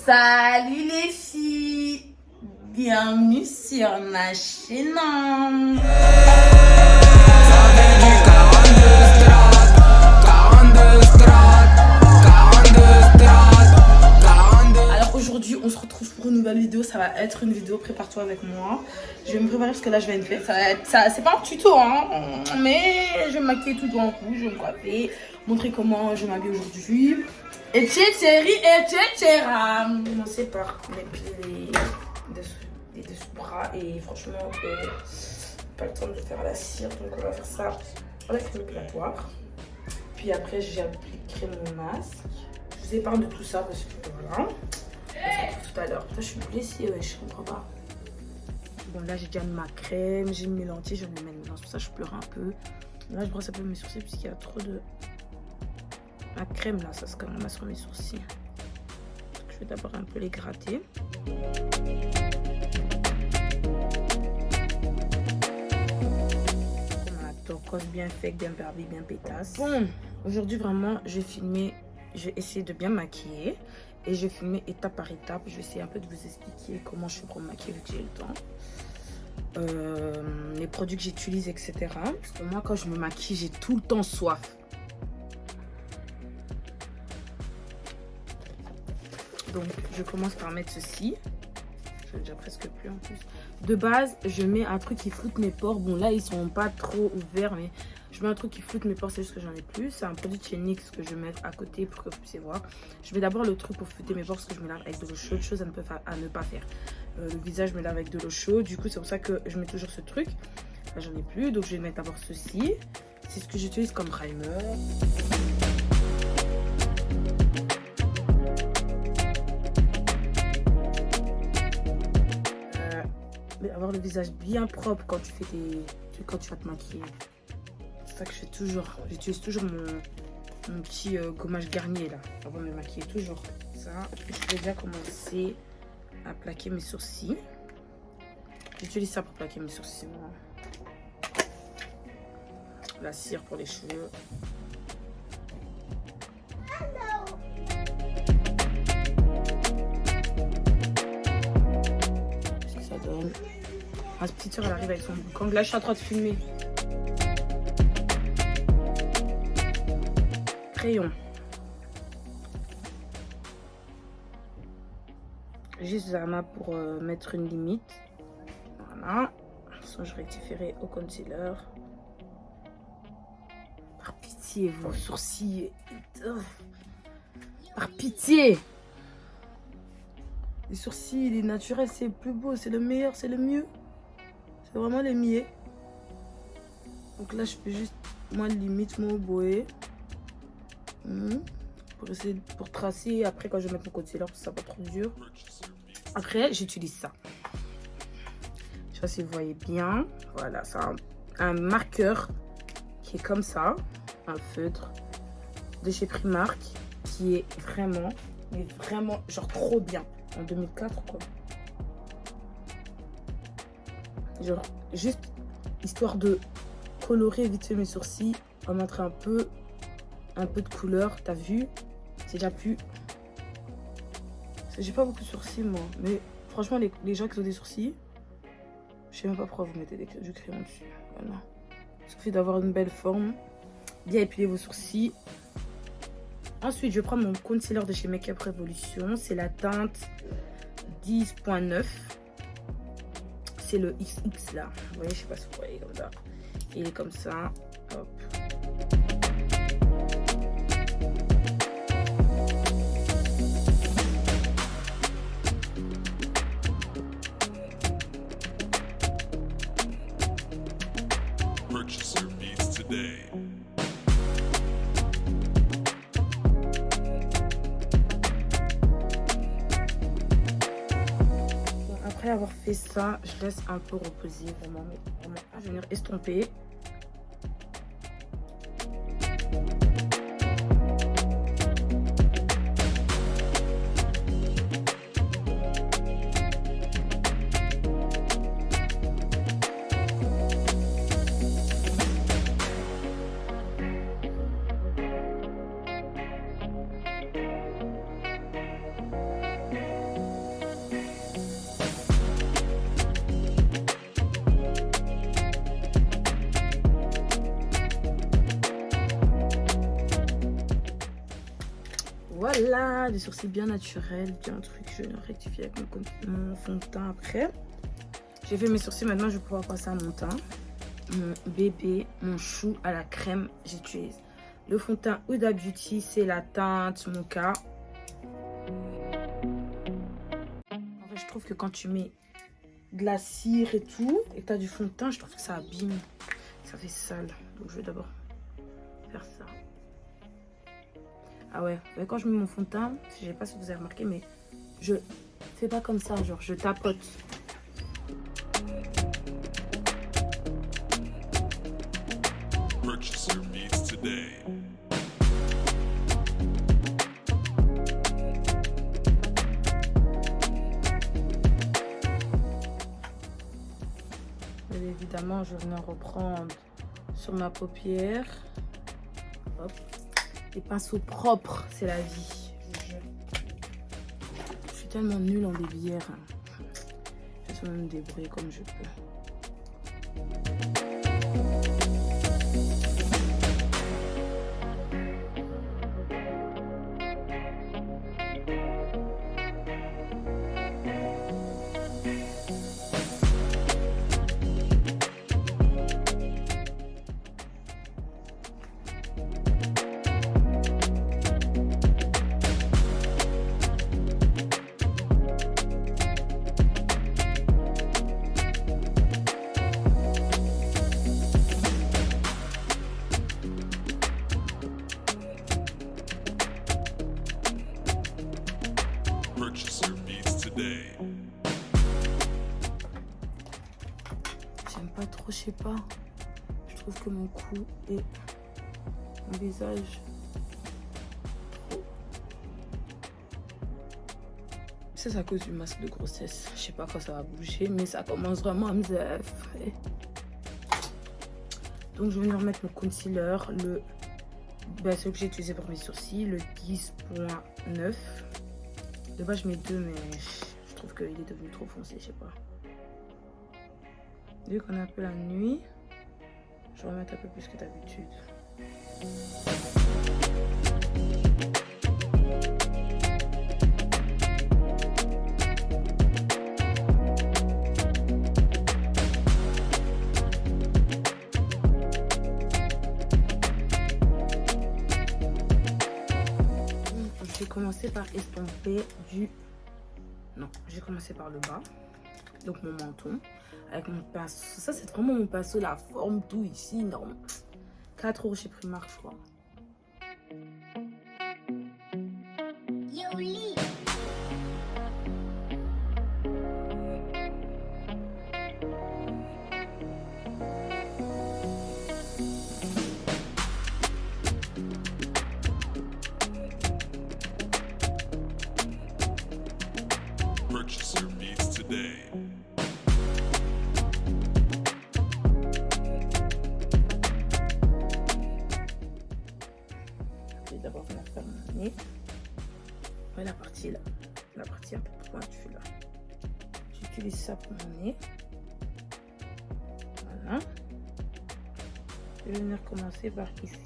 Salut les filles, bienvenue sur ma chaîne. Alors aujourd'hui on se retrouve pour une nouvelle vidéo, ça va être une vidéo prépare-toi avec moi. Je vais me préparer parce que là je vais une fête, c'est pas un tuto hein, mais je vais me maquiller tout en coup, je vais me coiffer, montrer comment je m'habille aujourd'hui. Etc. Commencer par les dessous-bras et franchement, pas le temps de faire la cire, donc on va faire ça avec l'épilatoire. Puis après, j'appliquerai mon masque. Je vous épargne de tout ça parce que voilà. On se retrouve tout à l'heure. Putain, je suis blessée, ouais, je comprends pas. Bon, là, j'ai déjà mis ma crème, j'ai mis mes lentilles, je vais les mettre dedans, c'est pour ça que je pleure un peu. Là, je brosse un peu mes sourcils puisqu'il y a trop de. Ma crème là, ça se calme sur mes sourcils. Donc, je vais d'abord un peu les gratter. On a la turquoise bien faite, bien barbie, bien pétasse. Bon, aujourd'hui vraiment, je vais essayer de bien maquiller. Et je vais filmer étape par étape. Je vais essayer un peu de vous expliquer comment je fais pour me maquiller vu que j'ai le temps. Les produits que j'utilise, etc. Parce que moi, quand je me maquille, j'ai tout le temps soif. Donc, je commence par mettre ceci. J'en ai déjà presque plus en plus. De base, je mets un truc qui floute mes pores. Bon, là, ils sont pas trop ouverts, mais je mets un truc qui floute mes pores. C'est juste que j'en ai plus. C'est un produit de chez NYX que je vais mettre à côté pour que vous puissiez voir. Je mets d'abord le truc pour flouter mes pores parce que je me lave avec de l'eau chaude. Chose à ne pas faire. Le visage, je me lave avec de l'eau chaude. Du coup, c'est pour ça que je mets toujours ce truc. Là, j'en ai plus. Donc, je vais mettre d'abord ceci. C'est ce que j'utilise comme primer. Avoir le visage bien propre quand quand tu vas te maquiller. C'est ça que je fais toujours. J'utilise toujours mon petit gommage Garnier là avant de me maquiller, toujours ça. Je vais déjà commencer à plaquer mes sourcils. J'utilise ça pour plaquer mes sourcils moi. La cire pour les cheveux. Qu'est-ce que ça donne? Ma petite soeur elle arrive avec son boucan. Là je suis en train de filmer. Crayon. Juste Zama pour mettre une limite. Voilà. De toute façon je rectifierai au concealer. Par pitié vos sourcils. Par pitié. Les sourcils, les naturels c'est le plus beau, c'est le meilleur, c'est le mieux. C'est vraiment les miens. Donc là, je fais juste, moi, limite mon boé. Pour tracer. Après, quand je vais mettre mon concealer, parce que ça va pas trop dur. Après, j'utilise ça. Je sais pas si vous voyez bien. Voilà, c'est un marqueur qui est comme ça. Un feutre de chez Primark. Qui est vraiment, mais vraiment, genre trop bien. En 2004, quoi. Genre, juste histoire de colorer vite fait mes sourcils, en mettre un peu de couleur, t'as vu? C'est déjà plus... J'ai pas beaucoup de sourcils, moi. Mais franchement, les gens qui ont des sourcils, je sais même pas pourquoi vous mettez du crayon dessus. Voilà. Il suffit d'avoir une belle forme. Bien épiler vos sourcils. Ensuite, je prends mon concealer de chez Make Up Revolution. C'est la teinte 10.9. C'est le XX là. Vous voyez, je sais pas si vous voyez comme ça. Il est comme ça. Hop. Purchase your beats today. Après avoir fait ça, je laisse un peu reposer vraiment. Je vais venir estomper. voilà, des sourcils bien naturels, bien un truc. Je vais rectifier avec mon fond de teint après. J'ai fait mes sourcils, maintenant je vais pouvoir passer à mon teint. Mon bébé, mon chou à la crème, j'utilise le fond de teint Huda Beauty, c'est la teinte Mocha. En fait, je trouve que quand tu mets de la cire et tout, et que tu as du fond de teint, je trouve que ça abîme, ça fait sale. Donc je vais d'abord faire ça. Ah ouais, quand je mets mon fond de teint, je sais pas si vous avez remarqué, mais je fais pas comme ça, genre je tapote. Purchaser meets today. Et évidemment, je viens reprendre sur ma paupière. Hop. Les pinceaux propres, c'est la vie. Je suis tellement nulle en babyère. Je vais me débrouiller comme je peux. Purchaser meets today. J'aime pas trop, je sais pas. Je trouve que mon cou et mon visage. Ça, c'est à cause du masque de grossesse. Je sais pas quand ça va bouger, mais ça commence vraiment à me zaffer. Donc, je vais venir remettre mon concealer, celui que j'ai utilisé pour mes sourcils, le 10.9. De base, je mets 2, mais je trouve qu'il est devenu trop foncé, je sais pas. Vu qu'on est un peu la nuit, je vais remettre un peu plus que d'habitude. Je vais commencer par estomper du... Non, j'ai commencé par le bas. Donc mon menton. Avec mon pinceau. Ça, c'est vraiment mon pinceau. La forme, tout ici. Non. 4 € chez Primark, je crois. Yoli. Purchaser meets today. Je vais d'abord venir faire mon nez. Ouais, la partie là. La partie un peu pointue là. J'utilise ça pour mon nez. Voilà. Je vais venir commencer par ici.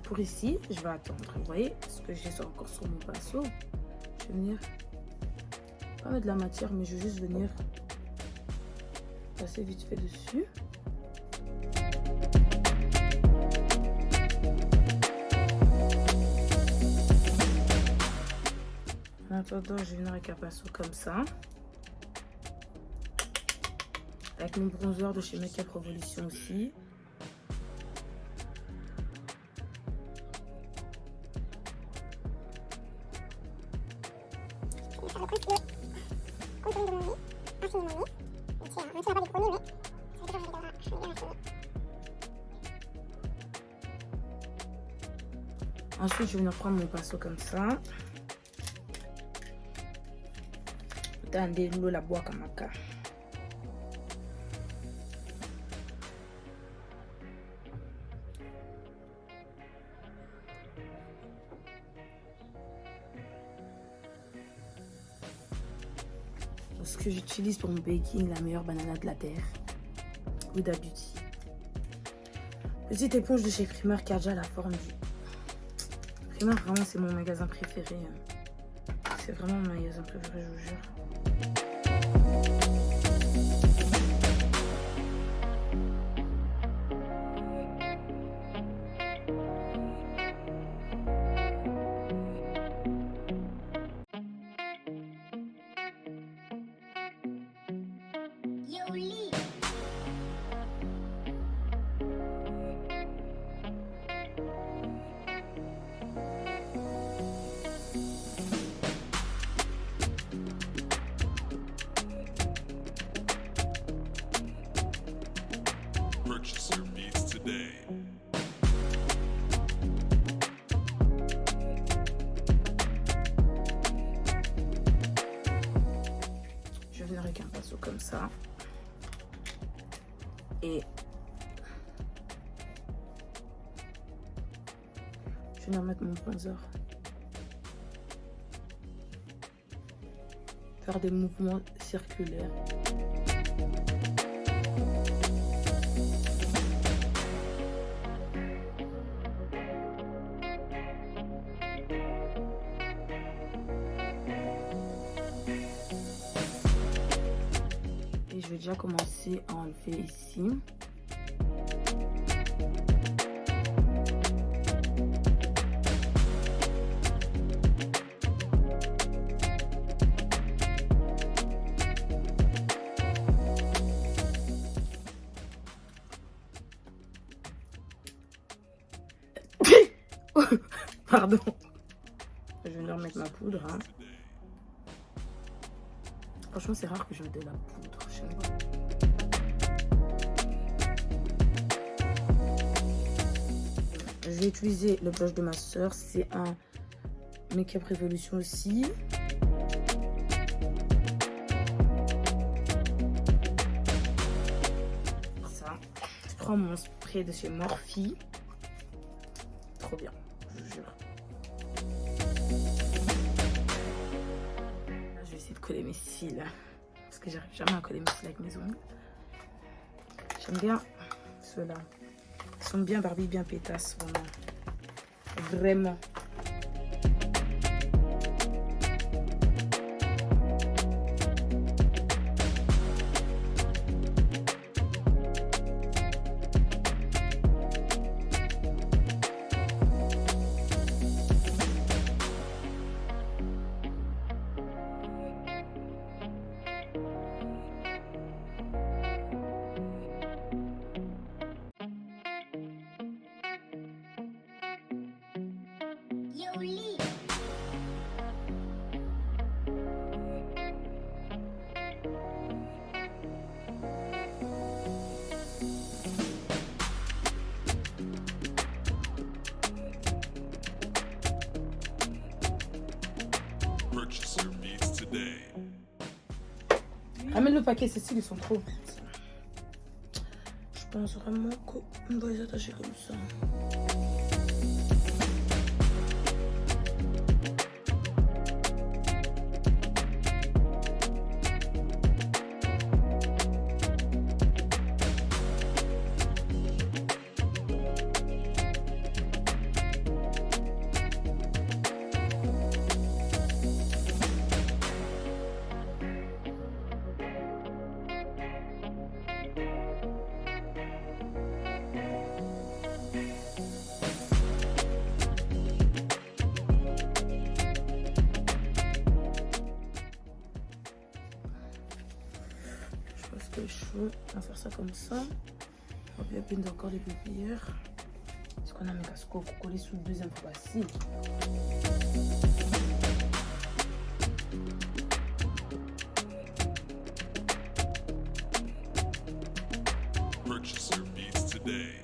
Pour ici, je vais attendre. Vous voyez ce que j'ai encore sur mon pinceau. Je vais venir pas mettre de la matière, mais je vais juste venir passer vite fait dessus. En attendant, je vais venir avec un pinceau comme ça. Avec mon bronzer de chez Make Up Revolution aussi. Ensuite, je vais venir prendre mon pinceau comme ça. Tendez l'eau la boîte comme ça. ce que j'utilise pour mon baking, la meilleure banana de la terre. Huda Beauty. Petite éponge de chez Primark qui a déjà la forme du... Primark, vraiment, c'est mon magasin préféré. C'est vraiment mon magasin préféré, je vous jure. Purchase your beats today. Je vais venir avec un pinceau comme ça. Et je vais venir mettre mon bronzer. Faire des mouvements circulaires. Et je vais déjà commencer à enlever ici. Pardon. Je vais venir remettre ma poudre. Hein. Franchement, c'est rare que je mette de la poudre chez moi. Je vais utiliser le blush de ma soeur. C'est un Make-up Revolution aussi. Ça. Je prends mon spray de chez Morphe. Trop bien, je vous jure. Là, je vais essayer de coller mes cils. Parce que j'arrive jamais à coller mes cils avec mes ongles. J'aime bien ceux-là. Ils sont bien Barbie, bien pétasses, vraiment. Vraiment. Purchase your beats today. Ramène le paquet, ces cils, ils sont trop. Je pense vraiment qu'on doit les attacher comme ça. Que chaud, on va faire ça comme ça. On va bien peindre encore les paupières. Est-ce qu'on a mes casques pour coller sous le deuxième facile? Purchase your beats today.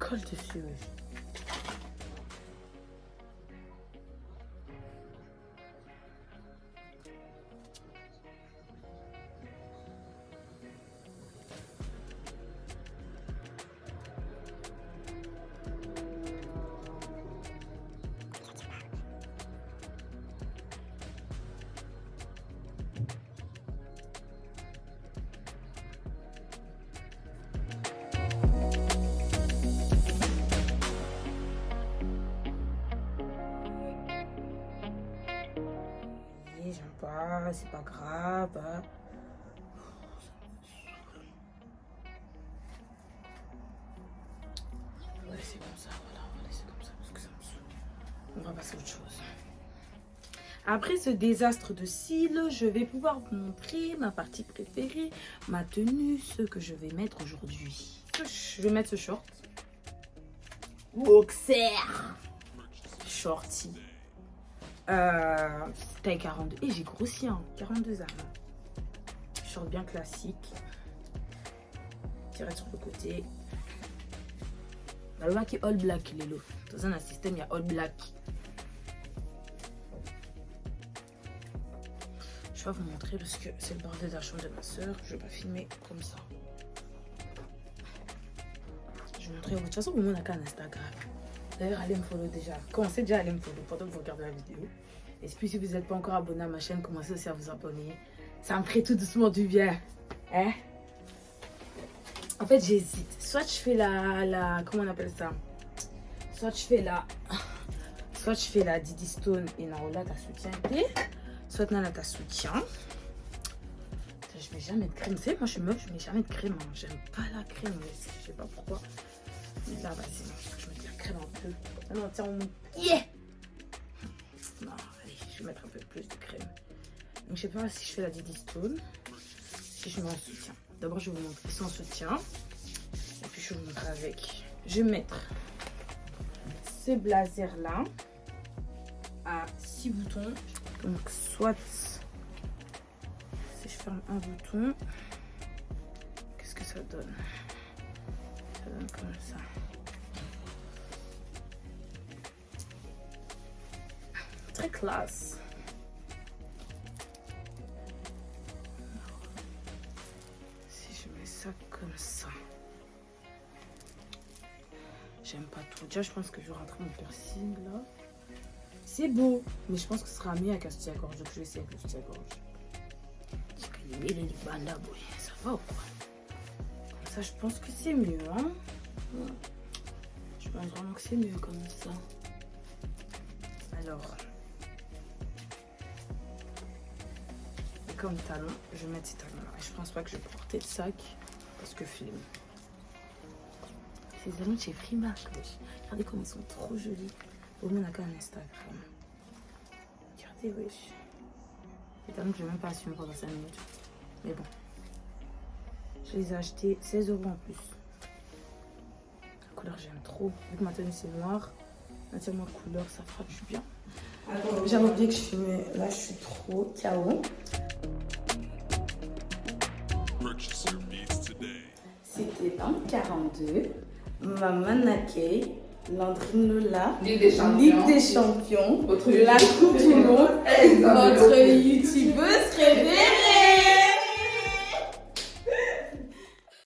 colle dessus. J'aime pas, c'est pas grave. On va laisser comme ça, voilà, on va laisser comme ça parce que ça me saoule. On va passer à autre chose. Après ce désastre de cils, je vais pouvoir vous montrer ma partie préférée, ma tenue, ce que je vais mettre aujourd'hui. Je vais mettre ce short. Boxer. Shorty. Taille 42. Et j'ai grossi, hein. 42 armes. Short bien classique. Tiré sur le côté. Le qui est all black, il est là. Dans un système, il y a all black. Je vais vous montrer parce que c'est le bordel de la chambre de ma soeur. Je vais pas filmer comme ça. Je vais vous montrer. De toute façon, vous m'avez un Instagram. D'ailleurs, allez me follow déjà. Commencez déjà à aller me follow pendant que vous regardez la vidéo. Et puis, si vous n'êtes pas encore abonné à ma chaîne, commencez aussi à vous abonner. Ça me ferait tout doucement du bien. Hein? En fait, j'hésite. Soit je fais la... Comment on appelle ça? Soit je fais la Didi Stone et Naola, ta soutien. Soit Nala, ta soutien. Je mets jamais de crème. Vous savez, moi, je suis meuf, je mets jamais de crème. Hein. J'aime pas la crème. Mais je sais pas pourquoi. Mais là, vas-y, je mets de la crème un peu. Ah non, tiens, on... Yeah! Non, allez, je vais mettre un peu plus de crème. Donc, je sais pas si je fais la Didi Stone, si je mets en soutien. D'abord, je vais vous montrer sans soutien. Et puis, je vais vous montrer avec. Je vais mettre ce blazer-là à 6 boutons. Donc, soit si je ferme un bouton, qu'est-ce que ça donne? Ça donne comme ça. Très classe. Si je mets ça comme ça, j'aime pas trop. Déjà, je pense que je vais rentrer mon piercing là. C'est beau, mais je pense que ce sera mieux avec un soutien-gorge. Donc, je vais essayer avec le soutien-gorge. Parce que les bandes là, ça va ou quoi? Comme ça, je pense que c'est mieux, hein? Ouais. Je pense vraiment que c'est mieux comme ça. Alors. Comme talon, je vais mettre ces talons là. Je pense pas que je vais porter de sac parce que film. Ces talons de chez Primark, regardez comme ils sont trop jolis. Au moins on a qu'un Instagram. Regardez, wesh. Les talons que je vais même pas assumer pendant 5 minutes. Mais bon. Je les ai achetés 16 € en plus. La couleur j'aime trop. Vu que ma tenue c'est noir, entièrement couleur, ça fera du bien. J'avais oublié que je filmais. Là je suis trop KO. C'était dans le 42. Maman Nakei, Landrine Lola, Ligue des Champions, la Coupe du Monde, votre youtubeuse préférée.